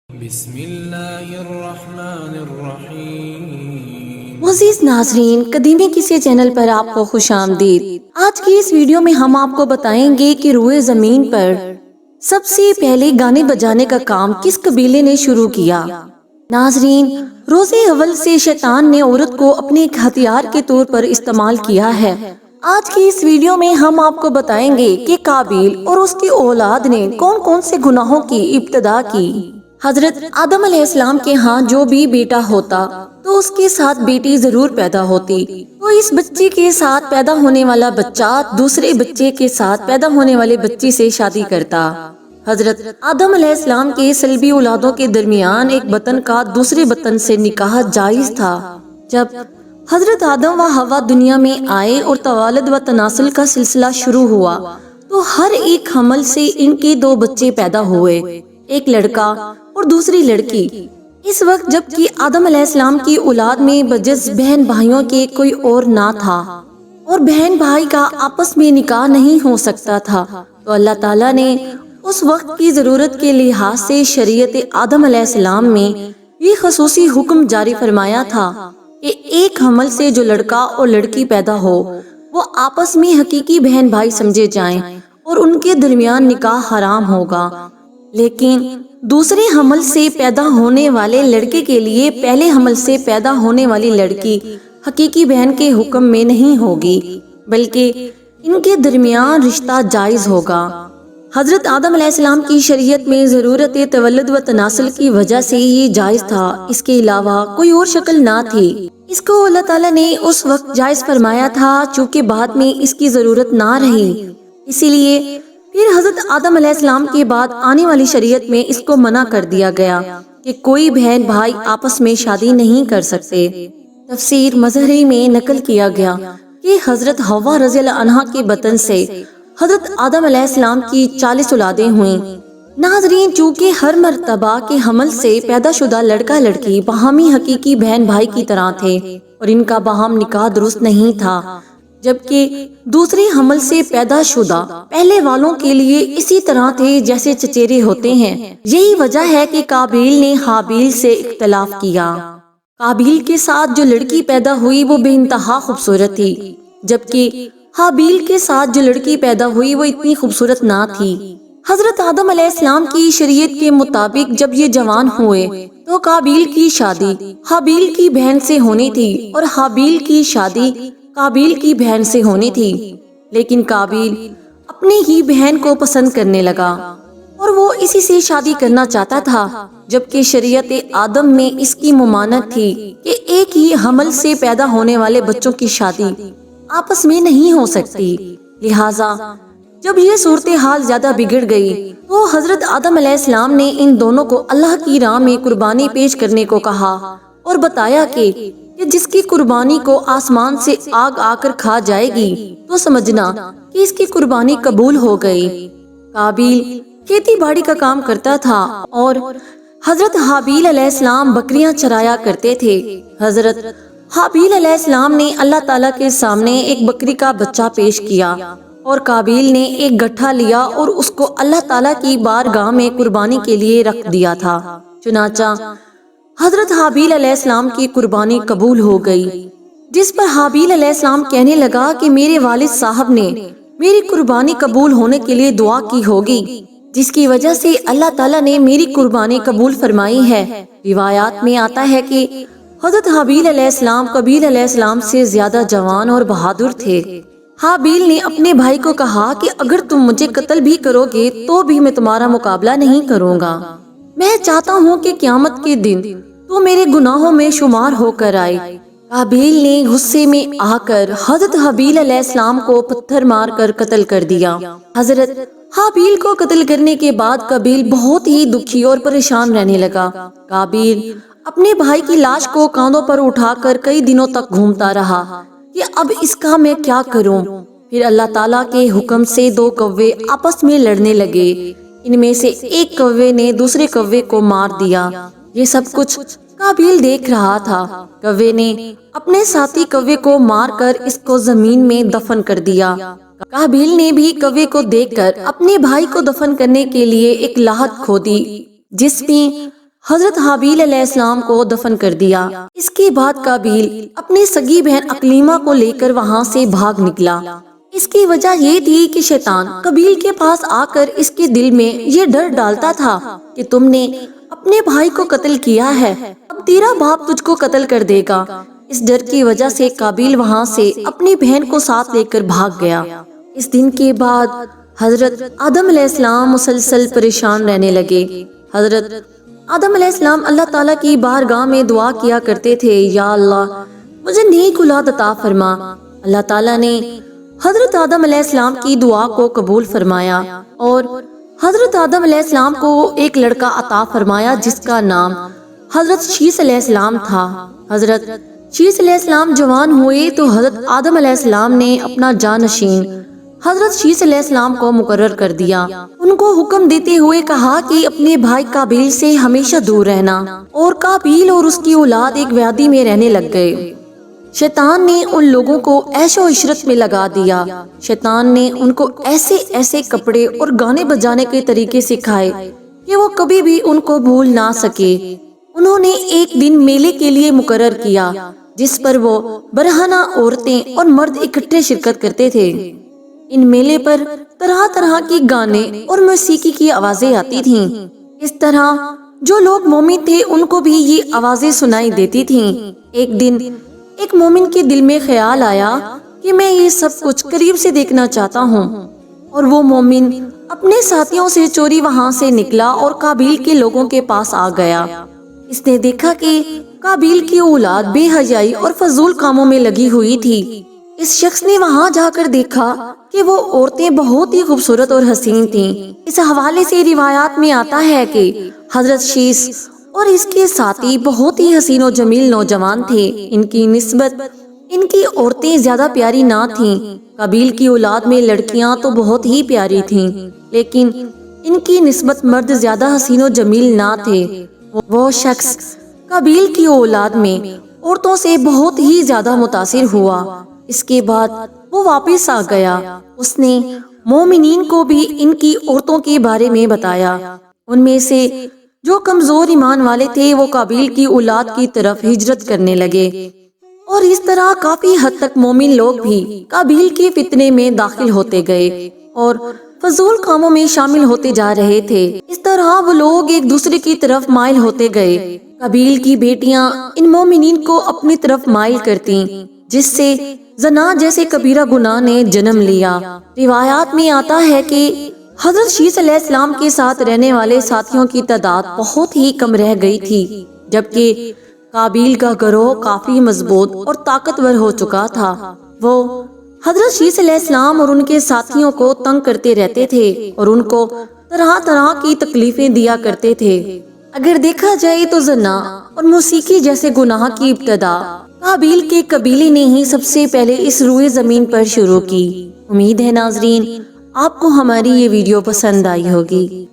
بسم اللہ الرحمن الرحیم۔ عزیز ناظرین، قدیمی کسی چینل پر آپ کو خوش آمدید۔ آج کی اس ویڈیو میں ہم آپ کو بتائیں گے کہ روئے زمین پر سب سے پہلے گانے بجانے کا کام کس قبیلے نے شروع کیا۔ ناظرین، روز اول سے شیطان نے عورت کو اپنے ایک ہتھیار کے طور پر استعمال کیا ہے۔ آج کی اس ویڈیو میں ہم آپ کو بتائیں گے کہ قابیل اور اس کی اولاد نے کون کون سے گناہوں کی ابتدا کی۔ حضرت آدم علیہ السلام کے ہاں جو بھی بیٹا ہوتا تو اس کے ساتھ بیٹی ضرور پیدا ہوتی، تو اس بچے کے ساتھ پیدا ہونے والا بچہ دوسرے بچے کے ساتھ پیدا ہونے والے بچے سے شادی کرتا۔ حضرت آدم علیہ السلام کے سلبی اولادوں کے درمیان ایک بطن کا دوسرے بطن سے نکاح جائز تھا۔ جب حضرت آدم و حوا دنیا میں آئے اور توالد و تناسل کا سلسلہ شروع ہوا تو ہر ایک حمل سے ان کے دو بچے پیدا ہوئے، ایک لڑکا اور دوسری لڑکی۔ اس وقت جب کہ آدم علیہ السلام کی اولاد میں بجز بہن بھائیوں کے کوئی اور نہ تھا اور بہن بھائی کا آپس میں نکاح نہیں ہو سکتا تھا، تو اللہ تعالیٰ نے اس وقت کی ضرورت کے لحاظ سے شریعت آدم علیہ السلام میں یہ خصوصی حکم جاری فرمایا تھا کہ ایک حمل سے جو لڑکا اور لڑکی پیدا ہو وہ آپس میں حقیقی بہن بھائی سمجھے جائیں اور ان کے درمیان نکاح حرام ہوگا، لیکن دوسرے حمل سے پیدا ہونے والے لڑکے کے لیے پہلے حمل سے پیدا ہونے والی لڑکی حقیقی بہن کے حکم میں نہیں ہوگی، بلکہ ان کے درمیان رشتہ جائز ہوگا۔ حضرت آدم علیہ السلام کی شریعت میں ضرورت تولد و تناسل کی وجہ سے یہ جائز تھا، اس کے علاوہ کوئی اور شکل نہ تھی۔ اس کو اللہ تعالیٰ نے اس وقت جائز فرمایا تھا چونکہ بعد میں اس کی ضرورت نہ رہی، اسی لیے پھر حضرت آدم علیہ السلام کے بعد آنے والی شریعت میں اس کو منع کر دیا گیا کہ کوئی بہن بھائی آپس میں شادی نہیں کر سکتے۔ تفسیر مظہری میں نقل کیا گیا کہ حضرت حوا رضی اللہ عنہا کے بطن سے حضرت آدم علیہ السلام کی 40 اولادیں ہوئیں۔ ناظرین، چونکہ ہر مرتبہ کے حمل سے پیدا شدہ لڑکا لڑکی باہمی حقیقی بہن بھائی کی طرح تھے اور ان کا باہم نکاح درست نہیں تھا، جبکہ دوسرے حمل سے پیدا شدہ پہلے والوں کے لیے اسی طرح تھے جیسے چچیرے ہوتے ہیں۔ یہی وجہ ہے کہ قابیل نے حابیل سے اختلاف کیا۔ قابیل کے ساتھ جو لڑکی پیدا ہوئی وہ بے انتہا خوبصورت تھی، جبکہ حابیل کے ساتھ جو لڑکی پیدا ہوئی وہ اتنی خوبصورت نہ تھی۔ حضرت آدم علیہ السلام کی شریعت کے مطابق جب یہ جوان ہوئے تو قابیل کی شادی حابیل کی بہن سے ہونی تھی اور حابیل کی شادی قابیل کی بہن سے ہونی تھی، لیکن قابیل اپنی ہی بہن کو پسند کرنے لگا اور وہ اسی سے شادی کرنا چاہتا تھا، جبکہ شریعت آدم میں اس کی ممانعت تھی کہ ایک ہی حمل سے پیدا ہونے والے بچوں کی شادی آپس میں نہیں ہو سکتی۔ لہٰذا جب یہ صورتحال زیادہ بگڑ گئی تو حضرت آدم علیہ السلام نے ان دونوں کو اللہ کی راہ میں قربانی پیش کرنے کو کہا اور بتایا کہ جس کی قربانی کو آسمان سے آگ آ کر کھا جائے گی تو سمجھنا کہ اس کی قربانی قبول ہو گئی۔ قابیل کھیتی باڑی کا کام کرتا تھا اور حضرت حابیل علیہ السلام بکریاں چرایا کرتے تھے۔ حضرت حابیل علیہ السلام نے اللہ تعالیٰ کے سامنے ایک بکری کا بچہ پیش کیا اور قابیل نے ایک گٹھا لیا اور اس کو اللہ تعالیٰ کی بارگاہ میں قربانی کے لیے رکھ دیا تھا۔ چنانچہ حضرت حابیل علیہ السلام کی قربانی قبول ہو گئی، جس پر حابیل علیہ السلام کہنے لگا کہ میرے والد صاحب نے میری قربانی قبول ہونے کے لیے دعا کی ہوگی، جس کی وجہ سے اللہ تعالیٰ نے میری قربانی قبول فرمائی ہے۔ روایات میں آتا ہے کہ حضرت حابیل علیہ السلام قابیل علیہ السلام سے زیادہ جوان اور بہادر تھے۔ حابیل نے اپنے بھائی کو کہا کہ اگر تم مجھے قتل بھی کرو گے تو بھی میں تمہارا مقابلہ نہیں کروں گا، میں چاہتا ہوں کہ قیامت کے دن تو میرے گناہوں میں شمار ہو کر آئے۔ قابیل نے غصے میں آ کر حضرت حابیل علیہ السلام کو پتھر مار کر قتل کر دیا۔ حضرت حابیل کو قتل کرنے کے بعد قابیل بہت ہی دکھی اور پریشان رہنے لگا۔ قابیل اپنے بھائی کی لاش کو کاندھوں پر اٹھا کر کئی دنوں تک گھومتا رہا کہ اب اس کا میں کیا کروں۔ پھر اللہ تعالیٰ کے حکم سے دو کوے آپس میں لڑنے لگے، ان میں سے ایک کوے نے دوسرے کوے کو مار دیا۔ یہ سب کچھ قابیل دیکھ رہا تھا۔ کوے نے اپنے ساتھی کوے کو مار کر اس کو زمین میں دفن کر دیا۔ قابیل نے بھی کوے کو دیکھ کر اپنے بھائی کو دفن کرنے کے لیے ایک لاحد کھودی، جس میں حضرت حابیل علیہ السلام کو دفن کر دیا۔ اس کے بعد قابیل اپنی سگی بہن اقلیمہ کو لے کر وہاں سے بھاگ نکلا۔ اس کی وجہ یہ تھی کہ شیطان قابیل کے پاس آ کر اس کے دل میں یہ ڈر ڈالتا تھا کہ تم نے اپنے بھائی کو قتل کیا ہے، اب تیرا باپ تجھ کو قتل کر دے گا۔ اس ڈر کی وجہ سے قابیل وہاں سے اپنی بہن کو ساتھ لے کر بھاگ گیا۔ اس دن کے بعد حضرت آدم علیہ السلام مسلسل پریشان رہنے لگے۔ حضرت آدم علیہ السلام اللہ تعالیٰ کی بارگاہ میں دعا کیا کرتے تھے، یا اللہ مجھے نیک اولاد عطا فرما۔ اللہ تعالیٰ نے حضرت آدم علیہ السلام کی دعا کو قبول فرمایا اور حضرت آدم علیہ السلام کو ایک لڑکا عطا فرمایا جس کا نام حضرت شیث علیہ السلام تھا۔ حضرت شیث علیہ السلام جوان ہوئے تو حضرت آدم علیہ السلام نے اپنا جانشین حضرت شیث علیہ السلام کو مقرر کر دیا۔ ان کو حکم دیتے ہوئے کہا کہ اپنے بھائی قابیل سے ہمیشہ دور رہنا، اور قابیل اور اس کی اولاد ایک وادی میں رہنے لگ گئے۔ شیطان نے ان لوگوں کو عیش و عشرت میں لگا دیا۔ شیطان نے ان کو ایسے ایسے کپڑے اور گانے بجانے کے طریقے سکھائے کہ وہ کبھی بھی ان کو بھول نہ سکے۔ انہوں نے ایک دن میلے کے لیے مقرر کیا جس پر وہ برہنہ عورتیں اور مرد اکٹھے شرکت کرتے تھے۔ ان میلے پر طرح طرح کی گانے اور موسیقی کی آوازیں آتی تھیں۔ اس طرح جو لوگ مومن تھے ان کو بھی یہ آوازیں سنائی دیتی تھیں۔ ایک دن ایک مومن کے دل میں خیال آیا کہ میں یہ سب کچھ قریب سے دیکھنا چاہتا ہوں، اور وہ مومن اپنے ساتھیوں سے چوری وہاں سے نکلا اور قابیل کے لوگوں کے پاس آ گیا۔ اس نے دیکھا کہ قابیل کی اولاد بے حیائی اور فضول کاموں میں لگی ہوئی تھی۔ اس شخص نے وہاں جا کر دیکھا کہ وہ عورتیں بہت ہی خوبصورت اور حسین تھیں۔ اس حوالے سے روایات میں آتا ہے کہ حضرت شیث اور اس کے ساتھی بہت ہی حسین و جمیل نوجوان تھے۔ ان کی نسبت ان کی عورتیں زیادہ پیاری نہ تھیں۔ قابیل کی اولاد میں لڑکیاں تو بہت ہی پیاری تھیں، لیکن ان کی نسبت مرد زیادہ حسین و جمیل نہ تھے۔ وہ شخص قابیل کی اولاد میں عورتوں سے بہت ہی زیادہ متاثر ہوا۔ اس کے بعد وہ واپس آ گیا۔ اس نے مومنین کو بھی ان کی عورتوں کے بارے میں بتایا۔ ان میں سے جو کمزور ایمان والے تھے وہ قابیل کی اولاد کی طرف ہجرت کرنے لگے، اور اس طرح کافی حد تک مومن لوگ بھی قابیل کے فتنے میں داخل ہوتے گئے اور فضول کاموں میں شامل ہوتے جا رہے تھے۔ اس طرح وہ لوگ ایک دوسرے کی طرف مائل ہوتے گئے۔ قابیل کی بیٹیاں ان مومنین کو اپنی طرف مائل کرتیں، جس سے زنا جیسے کبیرہ گناہ نے جنم لیا۔ روایات میں آتا ہے کہ حضرت شیث علیہ السلام کے ساتھ رہنے والے ساتھیوں کی تعداد بہت ہی کم رہ گئی تھی، جبکہ قابیل کا گروہ کافی مضبوط اور طاقتور ہو چکا تھا۔ وہ حضرت شیث علیہ السلام اور ان کے ساتھیوں کو تنگ کرتے رہتے تھے اور ان کو طرح طرح کی تکلیفیں دیا کرتے تھے۔ اگر دیکھا جائے تو زنا اور موسیقی جیسے گناہ کی ابتدا قابیل کے قبیلے نے ہی سب سے پہلے اس روئے زمین پر شروع کی۔ امید ہے ناظرین آپ کو ہماری یہ ویڈیو پسند آئی ہوگی۔